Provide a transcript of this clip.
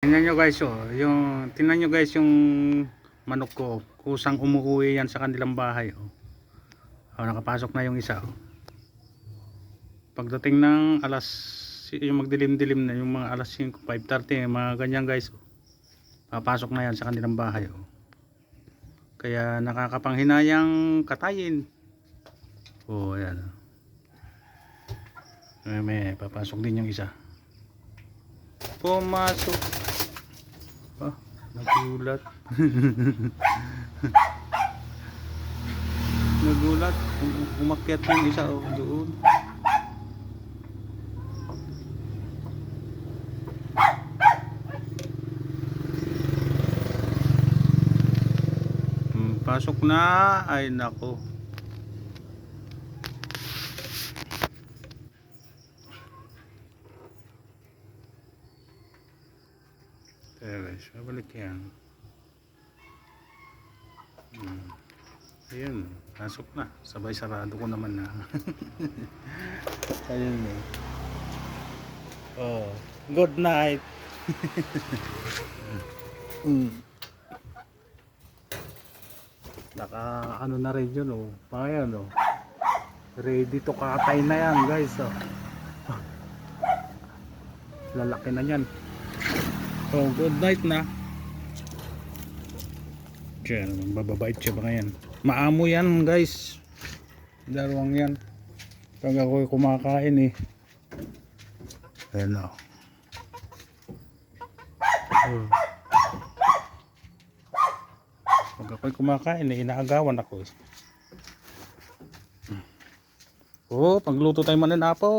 Tingnan nyo guys, oh, tingnan nyo guys yung manok ko, kusang umuwi yan sa kanilang bahay. Nakapasok na yung isa. Pagdating ng yung magdilim-dilim na, yung mga alas 5, 5:30, mga ganyan guys, papasok na yan sa kanilang bahay. Kaya nakakapanghinayang katayin. Ayan. May papasok din yung isa. Pumasok. Nagulat. Nagulat. Umakyat yung isa doon. Pasok na. Ay nako. Guys, babalik yan. Ayun, pasok na. Sabay sarado ko naman na. Ayun eh. Good night. Naka ano na rin yun Ayan ready to katay na yan guys lalaki na yan. Good night na. Diyan, bababait siya ba yan? Maamo yan guys. Dalawang yan. Pag ako'y kumakain Ayan o. Pag ako'y kumakain inaagawan ako pagluto tayo mananapo.